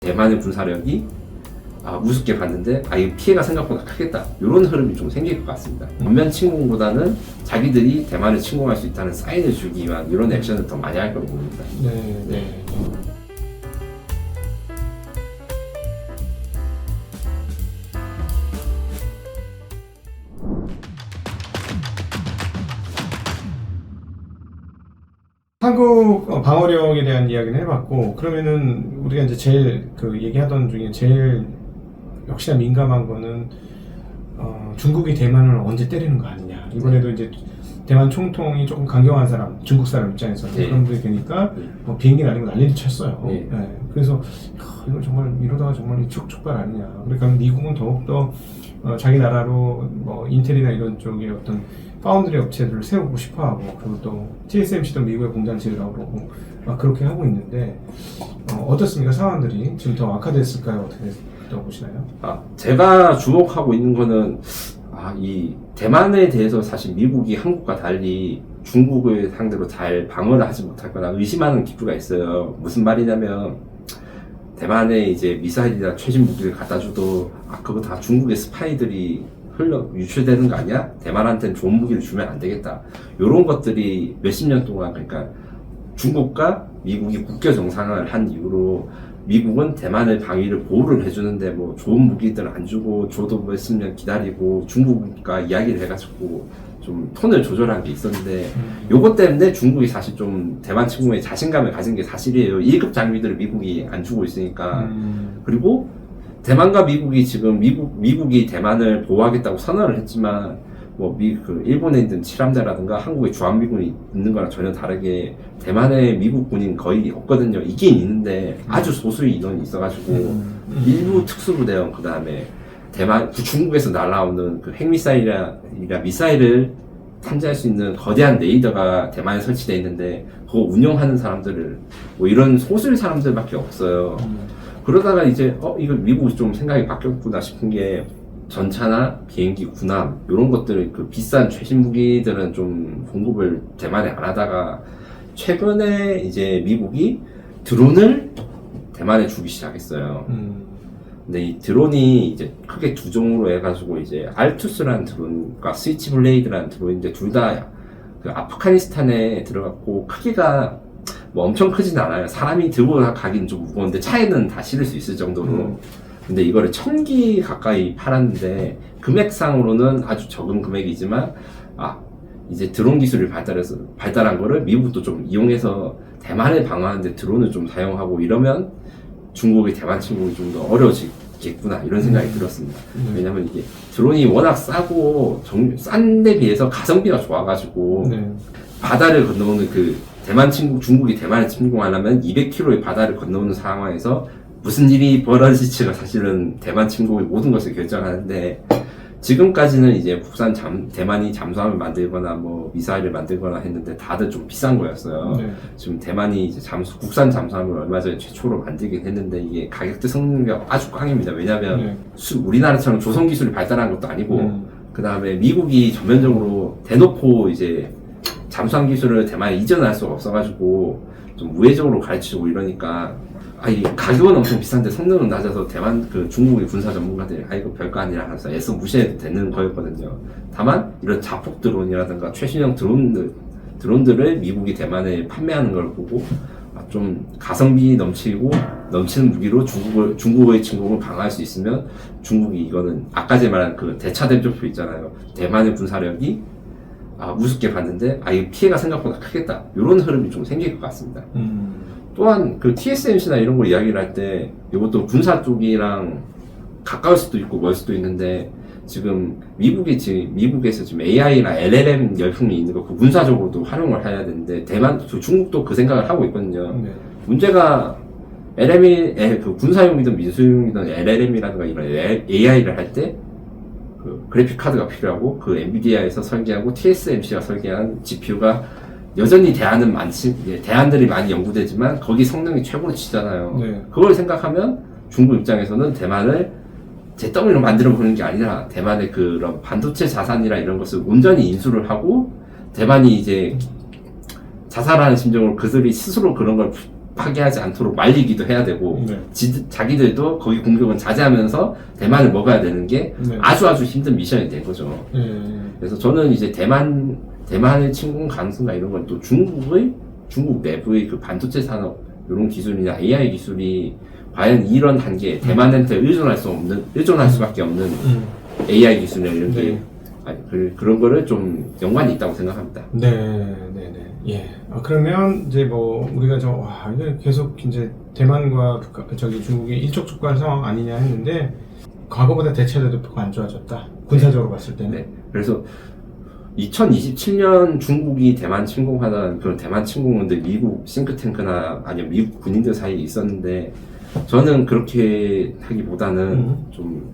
대만의 군사력이 우습게 봤는데 이 피해가 생각보다 크겠다, 이런 흐름이 좀 생길 것 같습니다. 전면 침공보다는 자기들이 대만을 침공할 수 있다는 사인을 주기 위한 이런 액션을 더 많이 할 거라고 봅니다. 네. 한국 방어력에 대한 이야기는 해봤고, 그러면은 우리가 이제 제일 얘기하던 중에 제일 역시나 민감한 거는 중국이 대만을 언제 때리는 거 아니냐. 이번에도 이제 대만 총통이 조금 강경한 사람, 중국 사람 입장에서 그런 분이 되니까 비행기 날리고 난리를 쳤어요. 네. 그래서 이거 정말 이러다가 정말 촉촉발 아니냐. 그러니까 미국은 더욱더 자기 나라로 인텔이나 이런 쪽에 어떤 파운드리 업체들을 세우고 싶어하고, 그리고 또 TSMC도 미국에 공장 지으라고 그러고 그렇게 하고 있는데, 어떻습니까? 상황들이 지금 더 악화됐을까요? 어떻게 보시나요? 제가 주목하고 있는 거는 이 대만에 대해서 사실 미국이 한국과 달리 중국을 상대로 잘 방어를 하지 못할 거나 의심하는 기류가 있어요. 무슨 말이냐면, 대만에 이제 미사일이나 최신 무기를 갖다 줘도 그거 다 중국의 스파이들이 유출되는 거 아니야? 대만한테는 좋은 무기를 주면 안 되겠다, 이런 것들이 몇십 년 동안, 그러니까 중국과 미국이 국교 정상을 한 이후로 미국은 대만의 방위를 보호를 해주는데 좋은 무기들 안 주고, 줘도 몇십 년 기다리고 중국과 이야기를 해가지고 좀 톤을 조절한 게 있었는데, 요것 때문에 중국이 사실 좀 대만 침공에 자신감을 가진 게 사실이에요. 1급 장비들을 미국이 안 주고 있으니까. 그리고 대만과 미국이 지금 미국이 대만을 보호하겠다고 선언을 했지만, 일본에 있는 칠함대라든가 한국의 주한미군이 있는 거랑 전혀 다르게 대만에 미국 군인 거의 없거든요. 있긴 있는데 아주 소수의 인원이 있어가지고, 일부 특수부대원, 그 다음에 중국에서 날아오는 핵미사일이나 미사일을 탐지할 수 있는 거대한 레이더가 대만에 설치되어 있는데, 그거 운영하는 사람들을 이런 소수의 사람들밖에 없어요. 그러다가 이제 이거 미국이 좀 생각이 바뀌었구나 싶은 게, 전차나 비행기, 군함 이런 것들, 비싼 최신 무기들은 좀 공급을 대만에 안 하다가 최근에 이제 미국이 드론을 대만에 주기 시작했어요. 근데 이 드론이 이제 크게 두 종으로 해가지고, 이제 알투스라는 드론과 스위치 블레이드라는 드론인데, 둘 다 아프가니스탄에 들어갔고, 크기가 엄청 크진 않아요. 사람이 들고 가긴 좀 무거운데 차에는 다 실을 수 있을 정도로. 근데 이거를 1000기 가까이 팔았는데, 금액상으로는 아주 적은 금액이지만, 이제 드론 기술이 발달한 거를 미국도 좀 이용해서 대만을 방어하는데 드론을 좀 사용하고 이러면 중국의 대만 침공이 좀 더 어려워지겠구나, 이런 생각이 들었습니다. 왜냐면 이게 드론이 워낙 싸고 싼 데 비해서 가성비가 좋아가지고, 바다를 건너오는 중국이 대만을 침공하려면 200km의 바다를 건너오는 상황에서 무슨 일이 벌어질지가 사실은 대만 침공의 모든 것을 결정하는데, 지금까지는 이제 대만이 잠수함을 만들거나 미사일을 만들거나 했는데 다들 좀 비싼 거였어요. 지금 대만이 이제 국산 잠수함을 얼마 전에 최초로 만들긴 했는데, 이게 가격대 성능이 아주 꽝입니다. 왜냐면 우리나라처럼 조선 기술이 발달한 것도 아니고, 그 다음에 미국이 전면적으로 대놓고 이제 잠수함 기술을 대만에 이전할 수가 없어가지고 좀 우회적으로 가르치고 이러니까, 이 가격은 엄청 비싼데 성능은 낮아서 중국의 군사 전문가들이 이거 별거 아니라 하면서 애써 무시해도 되는 거였거든요. 다만 이런 자폭 드론이라든가 최신형 드론들을 미국이 대만에 판매하는 걸 보고, 좀 가성비 넘치는 무기로 중국의 침공을 방어할 수 있으면, 중국이 이거는 아까 제가 말한 대차대조표 있잖아요. 대만의 군사력이 우습게 봤는데 이 피해가 생각보다 크겠다, 이런 흐름이 좀 생길 것 같습니다. 또한 TSMC나 이런 거 이야기를 할 때, 이것도 군사 쪽이랑 가까울 수도 있고 멀 수도 있는데, 지금 미국에서 지금 AI나 LLM 열풍이 있는 거, 군사적으로도 활용을 해야 되는데, 중국도 그 생각을 하고 있거든요. 문제가 군사용이든 민수용이든 LLM이라든가 이런 AI를 할 때 그래픽 카드가 필요하고, 엔비디아에서 설계하고 TSMC가 설계한 GPU가 여전히 대안들이 많이 연구되지만 거기 성능이 최고로 치잖아요. 그걸 생각하면 중국 입장에서는 대만을 잿더미로 만들어 보는 게 아니라, 대만의 그런 반도체 자산이나 이런 것을 온전히 인수를 하고, 대만이 이제 자살하는 심정으로 그들이 스스로 그런 걸 파괴하지 않도록 말리기도 해야 되고 네. 자기들도 거기 공격은 자제하면서 대만을 먹어야 되는 게 네. 아주 힘든 미션이 된 거죠. 그래서 저는 이제 대만의 침공 가능성과 이런 건 또 중국 내부의 그 반도체 산업 이런 기술이나 AI 기술이 과연 이런 단계에 대만한테 의존할 수밖에 없는 AI 기술이나 이런 게 네. 그런 거를 좀 연관이 있다고 생각합니다. 네. 예. 그러면 이제 뭐 우리가 이게 계속 이제 대만과 중국의 일촉즉발 상황 아니냐 했는데 과거보다 대체로도 안 좋아졌다. 군사적으로 봤을 때는. 네. 그래서 2027년 중국이 대만 침공하던 그런 대만 침공은 미국 싱크탱크나 아니면 미국 군인들 사이에 있었는데 저는 그렇게 하기보다는 좀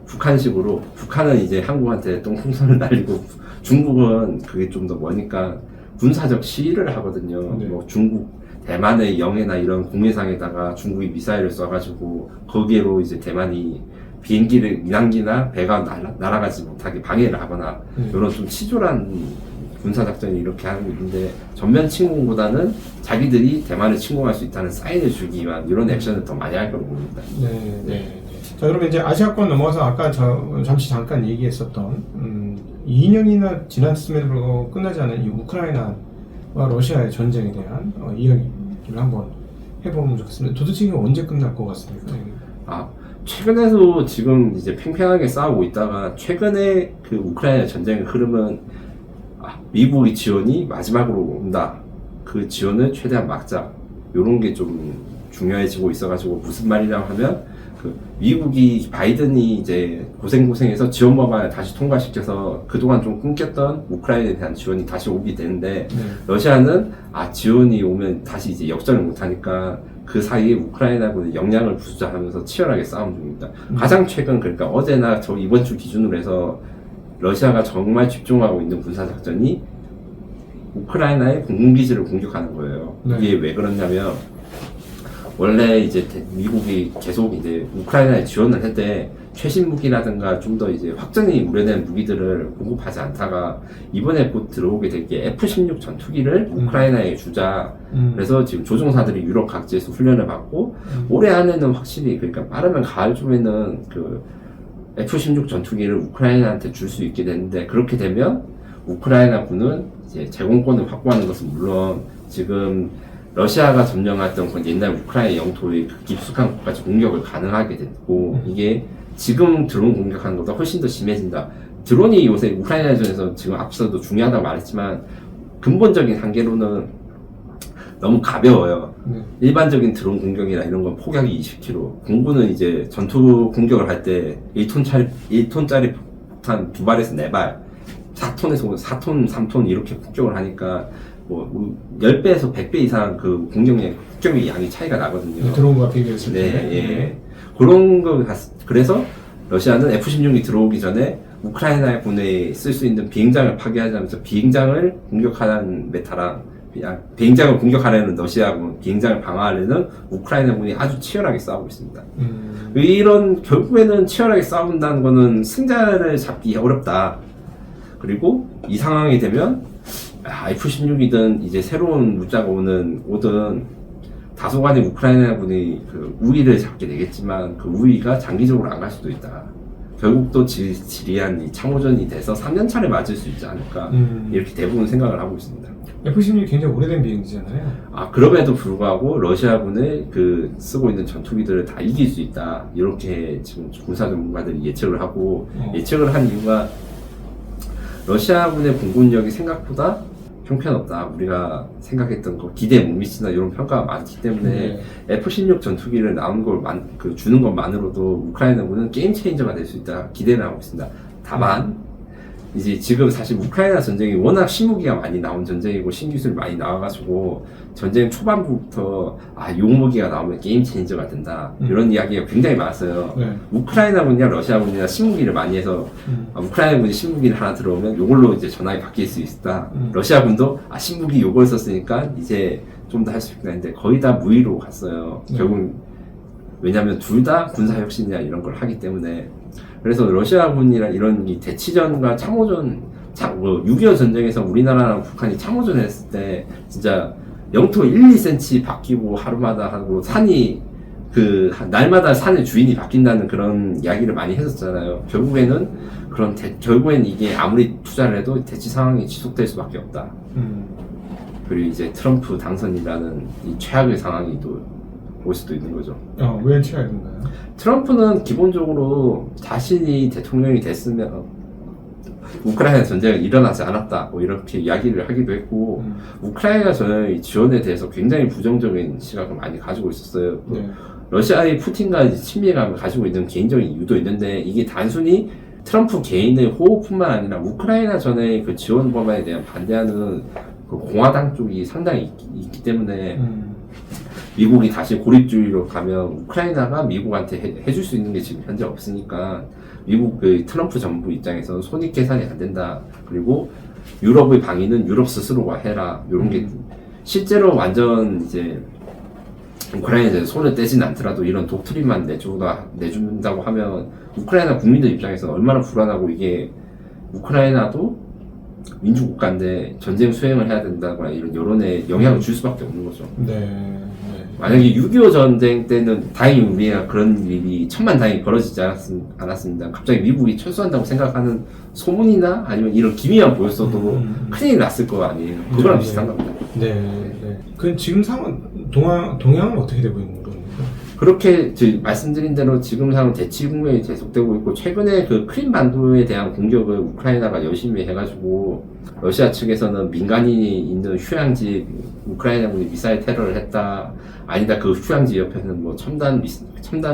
북한식으로 북한은 이제 한국한테 똥풍선을 날리고 중국은 그게 좀 더 머니까 군사적 시위를 하거든요. 네. 뭐 대만의 영해나 이런 공해상에다가 중국이 미사일을 쏴가지고 거기로 이제 대만이 민항기나 배가 날아가지 못하게 방해를 하거나 이런 좀 치졸한 군사작전이 이렇게 하는 게 있는데 전면 침공보다는 자기들이 대만을 침공할 수 있다는 사인을 주기 위한 이런 액션을 더 많이 할 거로 보입니다. 네. 자, 그러면 이제 아시아권 넘어서 아까 잠깐 얘기했었던 2년이나 지났음에도 끝나지 않은 이 우크라이나와 러시아의 전쟁에 대한 이야기를 한번 해보면 좋겠습니다. 도대체 이게 언제 끝날 것 같습니까? 최근에도 지금 이제 팽팽하게 싸우고 있다가 최근에 그 우크라이나 전쟁의 흐름은 미국의 지원이 마지막으로 온다. 그 지원을 최대한 막자. 요런 게 좀 중요해지고 있어가지고 무슨 말이라고 하면 그 미국이 바이든이 이제 고생해서 지원 법안을 다시 통과시켜서 그동안 좀 끊겼던 우크라이나에 대한 지원이 다시 오게 되는데 러시아는 지원이 오면 다시 이제 역전을 못하니까 그 사이에 우크라이나군의 역량을 부수자하면서 치열하게 싸움 중입니다. 가장 최근 그러니까 어제나 이번 주 기준으로 해서 러시아가 정말 집중하고 있는 군사작전이 우크라이나의 공군기지를 공격하는 거예요. 이게 왜 그러냐면 원래 이제 미국이 계속 이제 우크라이나에 지원을 할 때 최신 무기라든가 좀 더 이제 확전이 우려된 무기들을 공급하지 않다가 이번에 곧 들어오게 될 게 F-16 전투기를 우크라이나에 주자. 그래서 지금 조종사들이 유럽 각지에서 훈련을 받고 올해 안에는 확실히 그러니까 빠르면 가을쯤에는 그 F-16 전투기를 우크라이나한테 줄 수 있게 되는데 그렇게 되면 우크라이나군은 이제 제공권을 확보하는 것은 물론 지금 러시아가 점령했던 그 옛날 우크라이나 영토의 그 깊숙한 곳까지 공격을 가능하게 됐고 이게 지금 드론 공격하는 것보다 훨씬 더 심해진다. 드론이 요새 우크라이나전에서 지금 앞서도 중요하다고 말했지만 근본적인 한계로는 너무 가벼워요. 일반적인 드론 공격이나 이런 건 폭약이 20kg. 공군은 이제 전투 공격을 할 때 1톤짜리 폭탄 2발에서 4발, 4톤에서 4톤, 3톤 이렇게 폭격을 하니까 뭐 10배에서 100배 이상 그 공격의 폭격의 양이 차이가 나거든요. 드론과 비교했을 때. 네. 그런 거 그래서 러시아는 F-16이 들어오기 전에 우크라이나 군에 쓸 수 있는 비행장을 파괴하자면서 비행장을 공격하는 메타랑 비행장을 공격하려는 러시아군, 비행장을 방어하려는 우크라이나군이 아주 치열하게 싸우고 있습니다. 이런 결국에는 치열하게 싸운다는 거는 승자를 잡기 어렵다. 그리고 이 상황이 되면 F-16이든 이제 새로운 무자가 오든 다소간의 우크라이나군이 그 우위를 잡게 되겠지만 그 우위가 장기적으로 안 갈 수도 있다. 결국 또 지리한 이 참호전이 돼서 3년차를 맞을 수 있지 않을까 이렇게 대부분 생각을 하고 있습니다. F-16이 굉장히 오래된 비행기잖아요. 그럼에도 불구하고 러시아군의 그 쓰고 있는 전투기들을 다 이길 수 있다. 이렇게 지금 군사 전문가들이 예측을 하고 예측을 한 이유가 러시아군의 공군력이 생각보다 형편없다. 우리가 생각했던 거 기대에 못 미치나 이런 평가가 많기 때문에 F-16 전투기를 나온 걸 주는 것만으로도 우크라이나군은 게임 체인저가 될 수 있다. 기대를 하고 있습니다. 다만 이제 지금 사실 우크라이나 전쟁이 워낙 신무기가 많이 나온 전쟁이고 신기술이 많이 나와가지고 전쟁 초반부터 용무기가 나오면 게임 체인저가 된다 이런 이야기가 굉장히 많았어요. 우크라이나군이나 러시아군이나 신무기를 많이 해서 우크라이나군이 신무기를 하나 들어오면 이걸로 이제 전황이 바뀔 수 있다. 러시아군도 신무기 요걸 썼으니까 이제 좀 더 할 수 있다 했는데 거의 다 무위로 갔어요. 결국 왜냐하면 둘 다 군사혁신이나 이런 걸 하기 때문에 그래서 러시아군이랑 이런 이 대치전과 참호전, 6.25 전쟁에서 우리나라랑 북한이 참호전 했을 때 진짜 영토 1, 2cm 바뀌고 하루마다 하고 산이 날마다 산의 주인이 바뀐다는 그런 이야기를 많이 했었잖아요. 결국에는 결국엔 이게 아무리 투자를 해도 대치 상황이 지속될 수밖에 없다. 그리고 이제 트럼프 당선이라는 이 최악의 상황이 또 올 수도 있는 거죠. 왜 최악인가요? 트럼프는 기본적으로 자신이 대통령이 됐으면 우크라이나 전쟁이 일어나지 않았다 뭐 이렇게 이야기를 하기도 했고 우크라이나 지원에 대해서 굉장히 부정적인 시각을 많이 가지고 있었어요. 네. 러시아의 푸틴과 친밀감을 가지고 있는 개인적인 이유도 있는데 이게 단순히 트럼프 개인의 호흡뿐만 아니라 우크라이나 전의 그 지원 법안에 대한 반대하는 그 공화당 쪽이 상당히 있기 때문에 미국이 다시 고립주의로 가면 우크라이나가 미국한테 해줄 수 있는 게 지금 현재 없으니까 미국 그 트럼프 정부 입장에서는 손익 계산이 안 된다. 그리고 유럽의 방위는 유럽 스스로가 해라. 이런 게 실제로 완전 이제 우크라이나에 손을 떼진 않더라도 이런 독트린만 내준다고 하면 우크라이나 국민들 입장에서 얼마나 불안하고 이게 우크라이나도 민주국가인데 전쟁 수행을 해야 된다거나 이런 여론에 영향을 줄 수밖에 없는 거죠. 네. 만약에 6.25 전쟁 때는 다행히 우리가 그런 일이 천만다행히 벌어지지 않았습니다. 갑자기 미국이 철수한다고 생각하는 소문이나 아니면 이런 기미만 보였어도 큰일 났을 거 아니에요. 그거랑 비슷한 겁니다. 네. 그 지금 상황 동향은 어떻게 되고 있는 겁니까? 그렇게 말씀드린 대로 지금 상황 대치 국면이 계속되고 있고 최근에 그 크림반도에 대한 공격을 우크라이나가 열심히 해가지고 러시아 측에서는 민간인이 있는 휴양지 우크라이나군이 미사일 테러를 했다. 아니다 그 휴양지 옆에는 뭐 첨단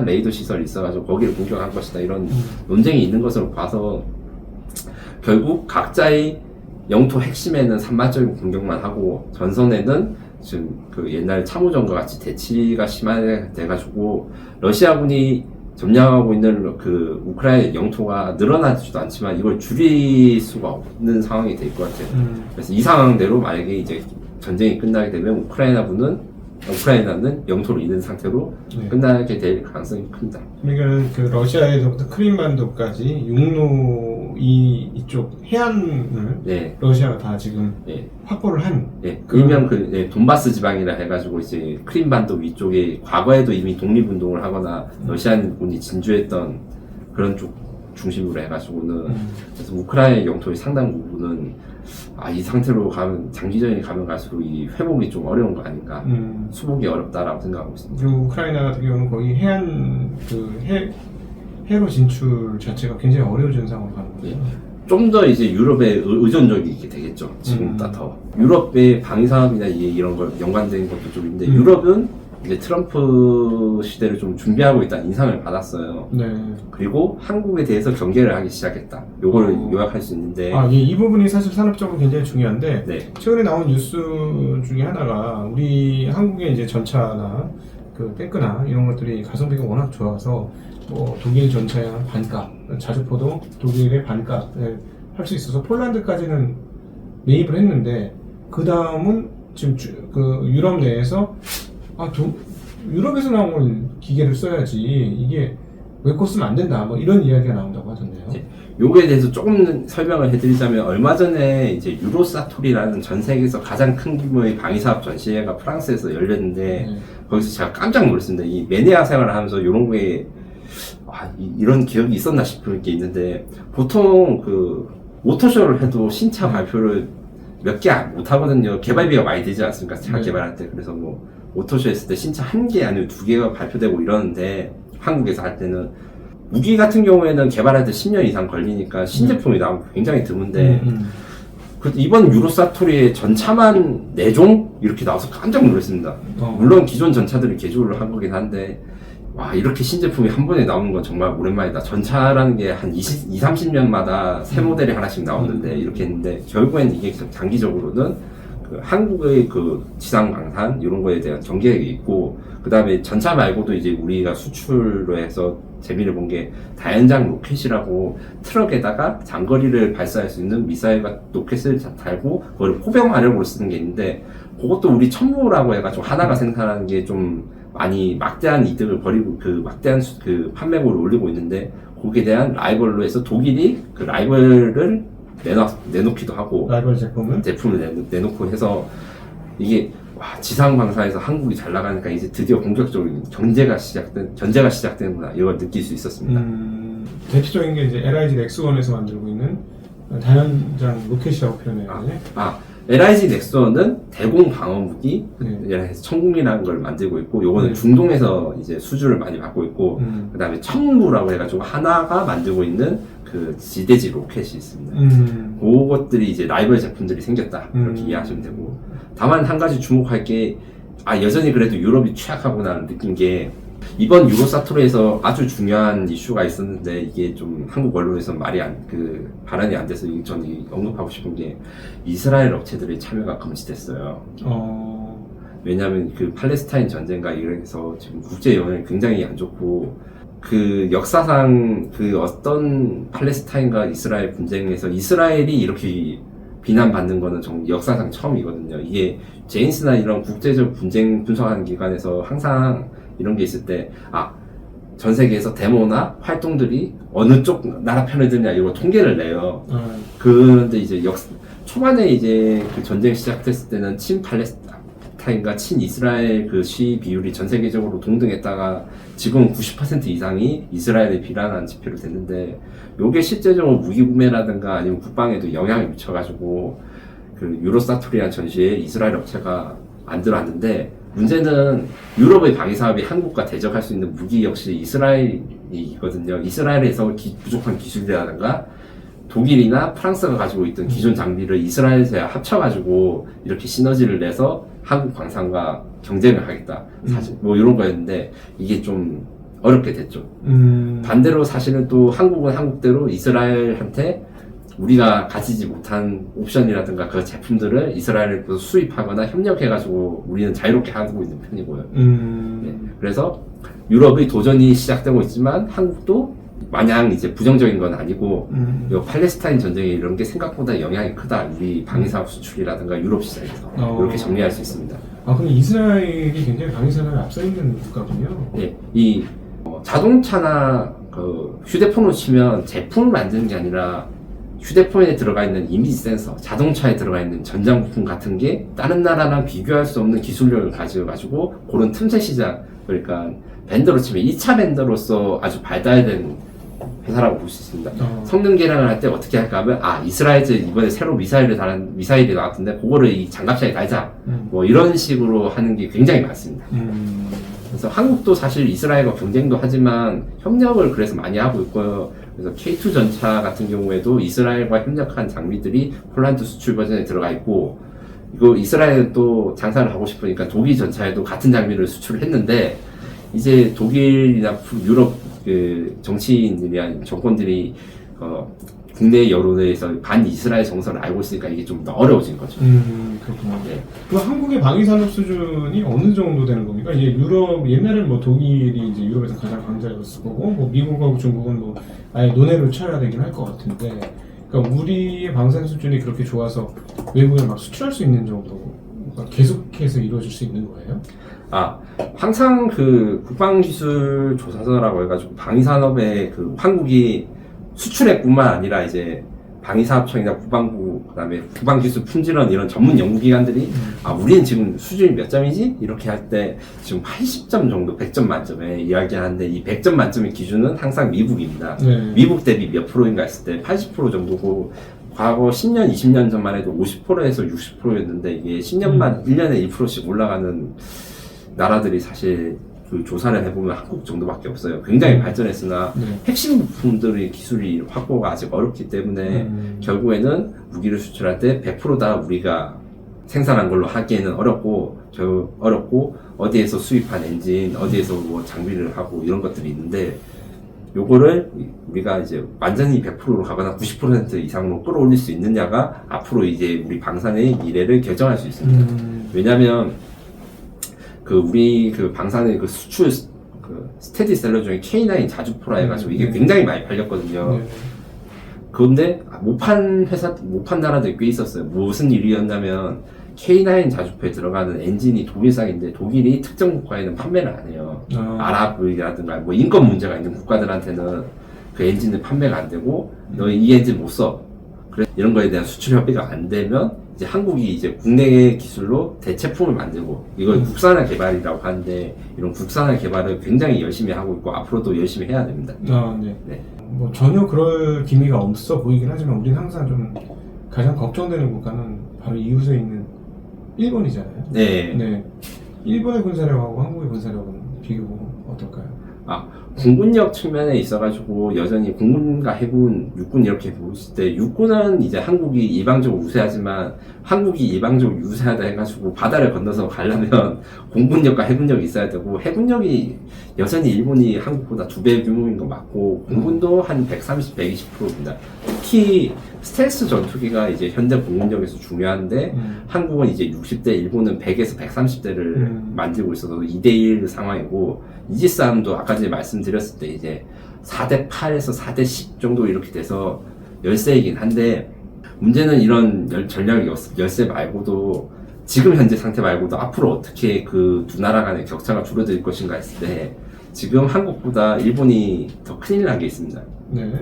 레이더 시설이 있어가지고 거기를 공격한 것이다 이런 논쟁이 있는 것으로 봐서 결국 각자의 영토 핵심에는 산만적인 공격만 하고 전선에는 지금 그 옛날 참호전과 같이 대치가 심화돼가지고 러시아군이 점령하고 있는 그 우크라이나 영토가 늘어나지도 않지만 이걸 줄일 수가 없는 상황이 될 것 같아요. 그래서 이 상황대로 만약에 이제 전쟁이 끝나게 되면 우크라이나는 영토를 잃은 상태로 끝나게 될 가능성이 큽니다. 그러니까 그 러시아에서부터 크림반도까지 육로 이쪽 해안을 러시아가 다 지금 확보를 한. 일명 돈바스 지방이라 해가지고 이제 크림반도 위쪽에 과거에도 이미 독립운동을 하거나 러시아군이 진주했던 그런 쪽 중심으로 해가지고는 그래서 우크라이나 영토의 상당 부분은 이 상태로 가면 장기전이 가면 갈수록 이 회복이 좀 어려운 거 아닌가 수복이 어렵다라고 생각하고 있습니다. 그리고 우크라이나 같은 경우는 거의 해안 해로 진출 자체가 굉장히 어려워지는 상황으로 가는 거죠. 좀 더 이제 유럽에 의존적이게 되겠죠. 지금보다 더 유럽의 방위 사업이나 이런 걸 연관된 것도 좀 있는데 유럽은 이제 트럼프 시대를 좀 준비하고 있다는 인상을 받았어요. 그리고 한국에 대해서 경계를 하기 시작했다. 요걸 요약할 수 있는데 이 부분이 사실 산업적으로 굉장히 중요한데 최근에 나온 뉴스 중에 하나가 우리 한국의 이제 전차나 그 탱크나 이런 것들이 가성비가 워낙 좋아서 뭐 독일 전차의 한 반값, 자주포도 독일의 반값을 할 수 있어서 폴란드까지는 매입을 했는데 그 다음은 지금 그 유럽 내에서 유럽에서 나온 기계를 써야지 이게 왜 거 쓰면 안 된다 뭐 이런 이야기가 나온다고 하던데요. 요거에 대해서 조금 설명을 해드리자면 얼마 전에 이제 유로사토리라는 전 세계에서 가장 큰 규모의 방위사업 전시회가 프랑스에서 열렸는데 거기서 제가 깜짝 놀랐습니다. 이 매니아 생활을 하면서 이런 거에 이런 기억이 있었나 싶을 게 있는데 보통 그 모터쇼를 해도 신차 발표를 몇 개 못 하거든요. 개발비가 많이 들지 않습니까? 차 개발할 때. 그래서 뭐 모터쇼 했을 때 신차 1개 아니면 2개가 발표되고 이러는데 한국에서 할 때는 무기 같은 경우에는 개발할 때 10년 이상 걸리니까 신제품이 나오고 굉장히 드문데 이번 유로사토리의 전차만 4종 이렇게 나와서 깜짝 놀랐습니다. 물론 기존 전차들이 개조를 한 거긴 한데 이렇게 신제품이 한 번에 나오는 건 정말 오랜만이다. 전차라는 게 한 30년마다 새 모델이 하나씩 나오는데 이렇게 했는데 결국엔 이게 장기적으로는 그 한국의 그 지상 방산 이런 거에 대한 경계가 있고 그 다음에 전차 말고도 이제 우리가 수출로 해서 재미를 본 게 다연장 로켓이라고 트럭에다가 장거리를 발사할 수 있는 미사일과 로켓을 달고 그걸 포병화력으로 쓰는 게 있는데 그것도 우리 첨부라고 해가지고 하나가 생산하는 게 좀 많이 막대한 이득을 벌이고 그 막대한 그 판매고를 올리고 있는데 거기에 대한 라이벌로 해서 독일이 그 라이벌을 내놓기도 하고 라이벌 제품을 내놓고 해서 이게 와, 지상 방사에서 한국이 잘 나가니까 이제 드디어 본격적으로 전제가 시작되는구나 이걸 느낄 수 있었습니다. 대표적인 게 이제 LIG 넥스원에서 만들고 있는 다연장 로켓이라고 표현해요. LIG 넥슨은 대공 방어 무기, 네. 예를 들어서 천궁이라는 걸 만들고 있고, 요거는 네. 중동에서 이제 수주를 많이 받고 있고, 그 다음에 천무라고 해가지고 하나가 만들고 있는 그 지대지 로켓이 있습니다. 그것들이 이제 라이벌 제품들이 생겼다. 그렇게 이해하시면 되고. 다만 한 가지 주목할 게, 여전히 그래도 유럽이 취약하구나 느낀 게, 이번 유로사토르에서 아주 중요한 이슈가 있었는데 이게 좀 한국 언론에서 발언이 안 돼서 저는 언급하고 싶은 게 이스라엘 업체들의 참여가 금지됐어요. 왜냐하면 그 팔레스타인 전쟁과 이래서 지금 국제 여론이 굉장히 안 좋고 그 역사상 그 어떤 팔레스타인과 이스라엘 분쟁에서 이스라엘이 이렇게 비난받는 거는 정말 역사상 처음이거든요. 이게 제인스나 이런 국제적 분쟁 분석하는 기관에서 항상 이런 게 있을 때, 전 세계에서 데모나 활동들이 어느 쪽 나라 편에 드냐, 이거 통계를 내요. 그런데 이제 초반에 이제 그 전쟁 시작됐을 때는 친 팔레스타인과 친 이스라엘 그 시위 비율이 전 세계적으로 동등했다가 지금 90% 이상이 이스라엘을 비난하는 지표로 됐는데, 요게 실제적으로 무기 구매라든가 아니면 국방에도 영향을 미쳐가지고, 그 유로사토리안 전시에 이스라엘 업체가 안 들어왔는데, 문제는 유럽의 방위 사업이 한국과 대적할 수 있는 무기 역시 이스라엘이거든요. 이스라엘에서 부족한 기술이라든가 독일이나 프랑스가 가지고 있던 기존 장비를 이스라엘에 합쳐가지고 이렇게 시너지를 내서 한국 광산과 경쟁을 하겠다. 사실 뭐 이런 거였는데 이게 좀 어렵게 됐죠. 반대로 사실은 또 한국은 한국대로 이스라엘한테 우리가 가지지 못한 옵션이라든가 그 제품들을 이스라엘에서 수입하거나 협력해가지고 우리는 자유롭게 하고 있는 편이고요. 네. 그래서 유럽의 도전이 시작되고 있지만 한국도 마냥 이제 부정적인 건 아니고 이 팔레스타인 전쟁이 이런 게 생각보다 영향이 크다. 우리 방위사업 수출이라든가 유럽 시장에서 이렇게 정리할 수 있습니다. 그럼 이스라엘이 굉장히 방위산업에 앞서 있는 국가군요. 네, 이 자동차나 그 휴대폰으로 치면 제품을 만드는 게 아니라 휴대폰에 들어가 있는 이미지 센서, 자동차에 들어가 있는 전장 부품 같은 게 다른 나라랑 비교할 수 없는 기술력을 가지고 그런 틈새 시장, 그러니까 벤더로 치면 2차 벤더로서 아주 발달된 회사라고 볼 수 있습니다. 성능 개량을 할 때 어떻게 할까 하면 이스라엘에 이번에 새로 미사일이 나왔던데 그거를 이 장갑차에 달자 뭐 이런 식으로 하는 게 굉장히 많습니다. 그래서 한국도 사실 이스라엘과 경쟁도 하지만 협력을 그래서 많이 하고 있고요. 그래서 K2 전차 같은 경우에도 이스라엘과 협력한 장비들이 폴란드 수출 버전에 들어가 있고, 이거 이스라엘 또 장사를 하고 싶으니까 독일 전차에도 같은 장비를 수출했는데, 이제 독일이나 유럽 그 정치인들이나 정권들이 국내 여론에서 반 이스라엘 정서를 알고 있으니까 이게 좀 더 어려워진 거죠. 그렇구나. 네. 그럼 한국의 방위산업 수준이 어느 정도 되는 겁니까? 이제 유럽, 옛날에는 뭐 독일이 이제 유럽에서 가장 강자였을 거고, 뭐 미국하고 중국은 뭐 아예 논외로 쳐야 되긴 할 것 같은데, 그러니까 우리의 방산 수준이 그렇게 좋아서 외국에 막 수출할 수 있는 정도가 계속해서 이루어질 수 있는 거예요? 항상 그 국방기술조사서라고 해가지고 방위산업의 그 한국이 수출액뿐만 아니라 이제 방위사업청이나 국방부, 그다음에 국방기술 품질원 이런 전문 연구기관들이 우리는 지금 수준이 몇 점이지? 이렇게 할 때 지금 80점 정도 100점 만점에 이야기하는데 이 100점 만점의 기준은 항상 미국입니다. 미국 대비 몇 프로인가 했을 때 80% 정도고 과거 10년, 20년 전만 해도 50%에서 60%였는데 이게 10년만 1년에 1%씩 올라가는 나라들이 사실 그 조사를 해보면 한국 정도밖에 없어요. 굉장히 발전했으나 핵심 부품들의 기술이 확보가 아직 어렵기 때문에 결국에는 무기를 수출할 때 100% 다 우리가 생산한 걸로 하기에는 어렵고 어디에서 수입한 엔진, 어디에서 뭐 장비를 하고 이런 것들이 있는데 요거를 우리가 이제 완전히 100%로 가거나 90% 이상으로 끌어올릴 수 있느냐가 앞으로 이제 우리 방산의 미래를 결정할 수 있습니다. 왜냐면 우리 방산의 수출 스테디셀러 중에 K9 자주포라 해가지고 이게 굉장히 많이 팔렸거든요. 그런데 못 판 나라들이 꽤 있었어요. 무슨 일이었냐면 K9 자주포에 들어가는 엔진이 독일상인데 독일이 특정 국가에는 판매를 안 해요. 아랍이라든가 뭐 인권 문제가 있는 국가들한테는 그 엔진을 판매가 안 되고 너 이 엔진 못 써. 그래 이런 거에 대한 수출 협의가 안 되면 이제 한국이 이제 국내 기술로 대체품을 만들고 이걸 국산화 개발이라고 하는데 이런 국산화 개발을 굉장히 열심히 하고 있고 앞으로도 열심히 해야 됩니다. 네. 네. 뭐 전혀 그럴 기미가 없어 보이긴 하지만 우리는 항상 좀 가장 걱정되는 국가는 바로 이웃에 있는 일본이잖아요. 네. 네. 일본의 군사력하고 한국의 군사력은 비교가 어떨까요? 공군력 측면에 있어가지고 여전히 공군과 해군, 육군 이렇게 보실 때 육군은 이제 한국이 일방적으로 우세하지만 한국이 일방적으로 유세하다 해가지고 바다를 건너서 가려면 공군력과 해군력이 있어야 되고 해군력이 여전히 일본이 한국보다 2배 규모인 거 맞고 공군도 한 130, 120%입니다. 특히 스텔스 전투기가 이제 현대 공군력에서 중요한데 한국은 이제 60대, 일본은 100에서 130대를 만들고 있어서 2대1 상황이고 이지스함도 아까 전에 말씀드렸을 때 이제 4대8에서 4대10 정도 이렇게 돼서 열세이긴 한데 문제는 이런 전략 열세 말고도 지금 현재 상태 말고도 앞으로 어떻게 그 두 나라 간의 격차가 줄어들 것인가 했을 때 지금 한국보다 일본이 더 큰일 난 게 있습니다. 네.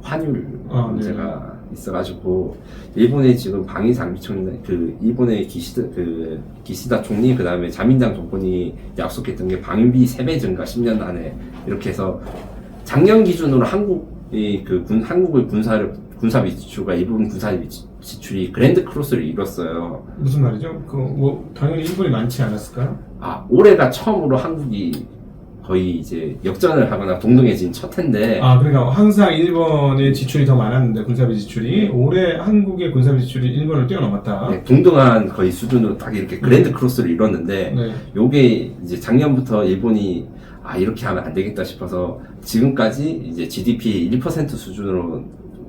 환율 문제가 있어가지고 일본의 지금 방위 장비청이나 그 일본의 기시다 총리 그 다음에 자민당 정권이 약속했던 게 방위비 3배 증가 10년 안에 이렇게 해서 작년 기준으로 한국의 군사비 지출과 일본 군사비 지출이 그랜드 크로스를 이뤘어요. 무슨 말이죠? 뭐 당연히 일본이 많지 않았을까요? 올해가 처음으로 한국이 거의 이제 역전을 하거나 동등해진 첫 해인데 그러니까 항상 일본의 지출이 더 많았는데 군사비 지출이 올해 한국의 군사비 지출이 일본을 뛰어넘었다. 네, 동등한 거의 수준으로 딱 이렇게 그랜드 크로스를 이뤘는데 네. 요게 이제 작년부터 일본이 이렇게 하면 안 되겠다 싶어서 지금까지 이제 GDP 1% 수준으로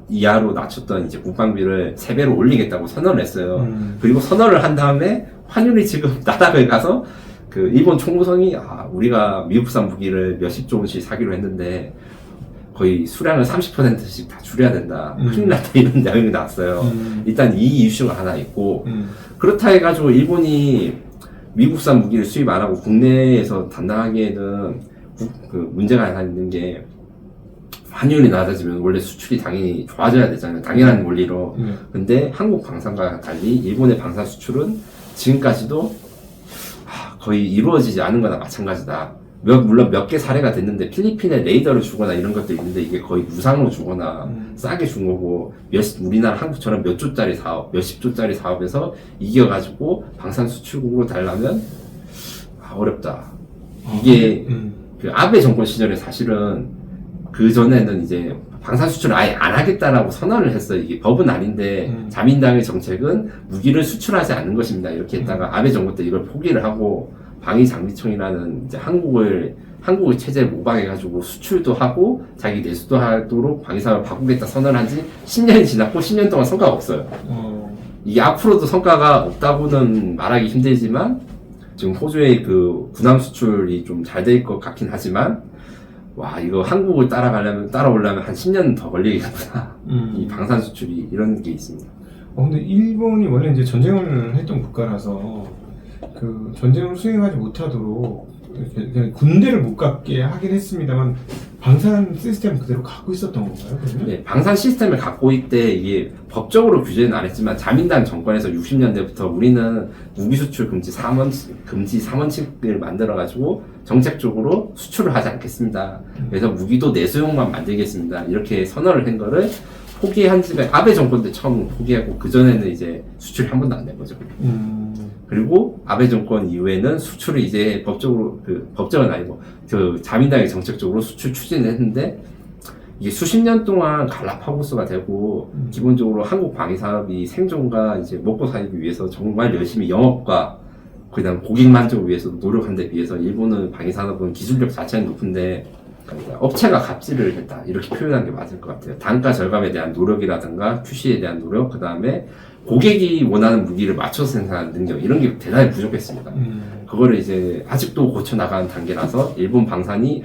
이하로 낮췄던 이제 국방비를 3배로 올리겠다고 선언을 했어요. 그리고 선언을 한 다음에 환율이 지금 나락을 가서 그 일본 총무성이 우리가 미국산 무기를 몇십 조원씩 사기로 했는데 거의 수량을 30%씩 다 줄여야 된다. 큰일 났다 이런 내용이 나왔어요. 일단 이 이슈가 하나 있고 그렇다 해가지고 일본이 미국산 무기를 수입 안 하고 국내에서 단단하기에는 그 문제가 하나 있는 게 환율이 낮아지면 원래 수출이 당연히 좋아져야 되잖아요. 당연한 원리로. 근데 한국 방산과 달리 일본의 방산 수출은 지금까지도 거의 이루어지지 않은 거나 마찬가지다. 물론 몇 개 사례가 됐는데 필리핀에 레이더를 주거나 이런 것도 있는데 이게 거의 무상으로 주거나 싸게 준 거고 우리나라 한국처럼 몇 조짜리 사업, 몇십 조짜리 사업에서 이겨가지고 방산 수출국으로 달라면 어렵다. 이게 그 아베 정권 시절에 사실은 그 전에는 이제 방산 수출을 아예 안 하겠다라고 선언을 했어요. 이게 법은 아닌데 자민당의 정책은 무기를 수출하지 않는 것입니다. 이렇게 했다가 아베 정권 때 이걸 포기를 하고 방위 장비청이라는 이제 한국의 체제에 모방해가지고 수출도 하고 자기 내수도 하도록 방위사업을 바꾸겠다 선언을 한 지 10년이 지났고 10년 동안 성과가 없어요. 이게 앞으로도 성과가 없다고는 말하기 힘들지만 지금 호주의 그 군함 수출이 좀 잘 될 것 같긴 하지만 이거 한국을 따라오려면 한 10년 더 걸리겠구나. 이 방산 수출이 이런 게 있습니다. 근데 일본이 원래 이제 전쟁을 했던 국가라서 그 전쟁을 수행하지 못하도록 그냥 군대를 못 갖게 하긴 했습니다만 방산 시스템 그대로 갖고 있었던 건가요? 그러면? 네, 방산 시스템을 갖고 있대 이게 법적으로 규제는 안 했지만 자민당 정권에서 60년대부터 우리는 무기 수출 금지 3원칙을 만들어가지고 정책적으로 수출을 하지 않겠습니다. 그래서 무기도 내수용만 만들겠습니다. 이렇게 선언을 한 거를 포기한 지가 아베 정권 때 처음 포기하고 그 전에는 이제 수출이 한 번도 안 된 거죠. 그리고 아베 정권 이후에는 수출을 이제 법적은 아니고 그 자민당이 정책적으로 수출 추진을 했는데 이게 수십 년 동안 갈라파고스가 되고 기본적으로 한국 방위 사업이 생존과 이제 먹고 살기 위해서 정말 열심히 영업과 그다음 고객 만족을 위해서 노력한 데 비해서 일본은 방위 산업은 기술력 자체는 높은데 업체가 갑질을 했다 이렇게 표현하는 게 맞을 것 같아요. 단가 절감에 대한 노력이라든가 QC에 대한 노력, 그 다음에 고객이 원하는 무기를 맞춰서 생산하는 능력 이런 게 대단히 부족했습니다. 그거를 이제 아직도 고쳐 나가는 단계라서 일본 방산이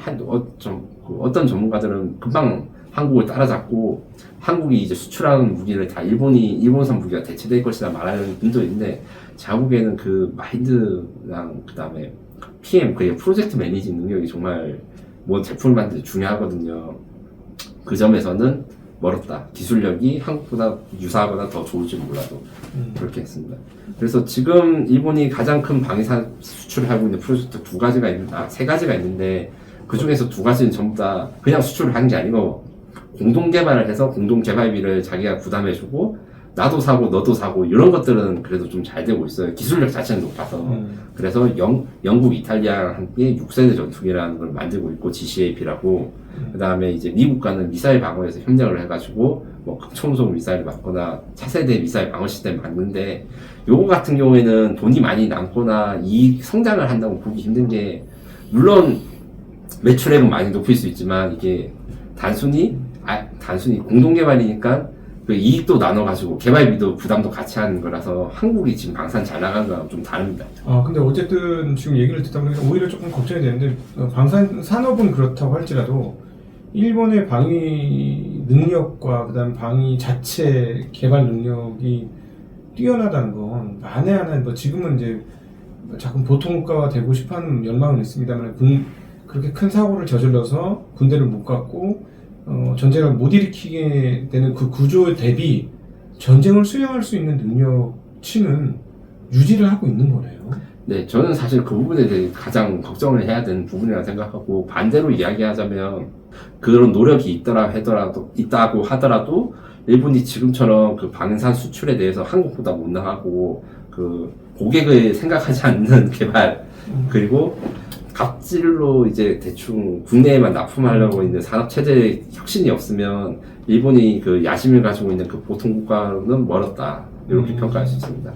어떤 전문가들은 금방 한국을 따라잡고 한국이 이제 수출하는 무기를 다 일본산 무기가 대체될 것이다 말하는 분도 있는데 제가 보기에는 그 마인드랑 그 다음에 PM 그 프로젝트 매니징 능력이 정말 뭐 제품을 만들 때 중요하거든요. 그 점에서는 멀었다. 기술력이 한국보다 유사하거나 더 좋을지 몰라도 그렇게 했습니다. 그래서 지금 일본이 가장 큰 방위산 수출을 하고 있는 프로젝트 세 가지가 있는데 그 중에서 2가지는 전부 다 그냥 수출을 한 게 아니고 공동 개발을 해서 공동 개발비를 자기가 부담해주고 나도 사고 너도 사고 이런 것들은 그래도 좀 잘 되고 있어요. 기술력 자체는 높아서. 그래서 영국, 이탈리아랑 함께 6세대 전투기라는 걸 만들고 있고 GCAP라고 그 다음에 이제 미국과는 미사일 방어에서 협력을 해가지고 뭐 극초음속 미사일을 맞거나 차세대 미사일 방어 시스템을 만드는데 요거 같은 경우에는 돈이 많이 남거나 이익 성장을 한다고 보기 힘든 게 물론 매출액은 많이 높일 수 있지만 이게 단순히 공동 개발이니까 그 이익도 나눠가지고 개발비도 부담도 같이 하는 거라서 한국이 지금 방산 잘 나가는 거랑 좀 다릅니다. 근데 어쨌든 지금 얘기를 듣다 보니까 오히려 조금 걱정이 되는데 방산 산업은 그렇다고 할지라도 일본의 방위 능력과 그다음 방위 자체 개발 능력이 뛰어나다는 건 만에 하나 뭐 지금은 이제 자꾸 보통 국가가 되고 싶어하는 열망은 있습니다만 그렇게 큰 사고를 저질러서 군대를 못 갖고 전쟁을 못 일으키게 되는 그 구조 대비 전쟁을 수행할 수 있는 능력치는 유지를 하고 있는 거네요. 네, 저는 사실 그 부분에 대해 가장 걱정을 해야 되는 부분이라 생각하고 반대로 이야기하자면 그런 노력이 있다고 하더라도 일본이 지금처럼 그 방산 수출에 대해서 한국보다 못 나가고 그 고객을 생각하지 않는 개발 그리고 갑질로 이제 대충 국내에만 납품하려고 있는 산업체제 혁신이 없으면 일본이 그 야심을 가지고 있는 그 보통 국가로는 멀었다. 이렇게 평가할 수 있습니다.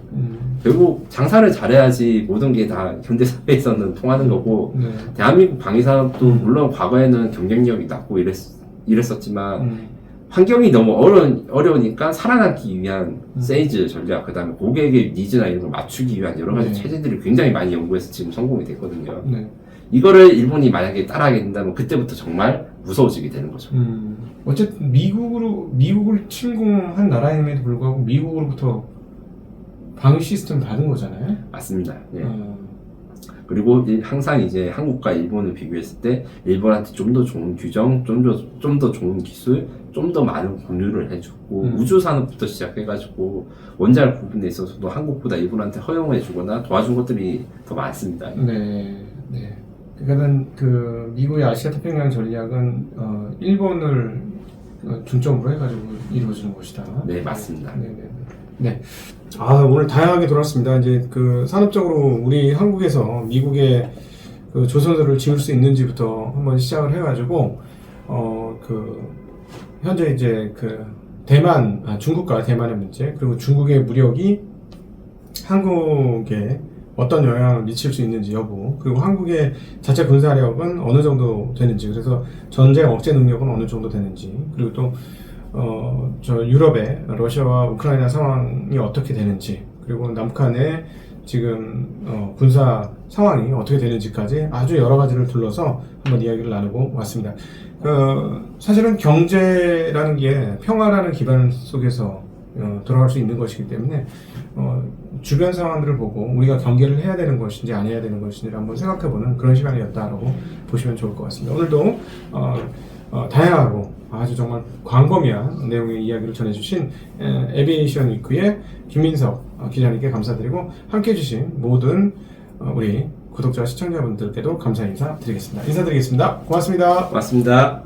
결국 장사를 잘해야지 모든 게 다 현대사회에서는 통하는 거고 대한민국 방위산업도 물론 과거에는 경쟁력이 낮고 이랬었지만 환경이 너무 어려우니까 살아남기 위한 세이즈 전략, 그 다음에 고객의 니즈나 이런 걸 맞추기 위한 여러 가지 체제들이 굉장히 많이 연구해서 지금 성공이 됐거든요. 이거를 일본이 만약에 따라하게 된다면 그때부터 정말 무서워지게 되는 거죠. 어쨌든 미국을 침공한 나라임에도 불구하고 미국으로부터 방위 시스템 받은 거잖아요. 맞습니다. 네. 그리고 항상 이제 한국과 일본을 비교했을 때 일본한테 좀 더 좋은 규정, 좀 더 좋은 기술, 좀 더 많은 공유를 해주고 우주 산업부터 시작해가지고 원자력 부분에 있어서도 한국보다 일본한테 허용해주거나 도와준 것들이 더 많습니다. 네. 그러니까는 그 미국의 아시아 태평양 전략은 일본을 중점으로 해가지고 이루어지는 것이다. 네, 맞습니다. 네. 오늘 다양하게 돌았습니다. 이제 그 산업적으로 우리 한국에서 미국의 그 조선소를 지을 수 있는지부터 한번 시작을 해가지고 현재 이제 그 중국과 대만의 문제 그리고 중국의 무력이 한국에 어떤 영향을 미칠 수 있는지 여부 그리고 한국의 자체 군사력은 어느 정도 되는지 그래서 전쟁 억제 능력은 어느 정도 되는지 그리고 또 저 유럽의 러시아와 우크라이나 상황이 어떻게 되는지 그리고 남북한의 지금 군사 상황이 어떻게 되는지까지 아주 여러 가지를 둘러서 한번 이야기를 나누고 왔습니다. 사실은 경제라는 게 평화라는 기반 속에서 돌아갈 수 있는 것이기 때문에 주변 상황들을 보고 우리가 경계를 해야 되는 것인지 안 해야 되는 것인지를 한번 생각해보는 그런 시간이었다라고 보시면 좋을 것 같습니다. 오늘도 다양하고 아주 정말 광범위한 내용의 이야기를 전해주신 에비에이션 위크의 김민석 기자님께 감사드리고 함께해 주신 모든 우리 구독자 시청자분들께도 감사 인사드리겠습니다. 인사드리겠습니다. 고맙습니다. 고맙습니다.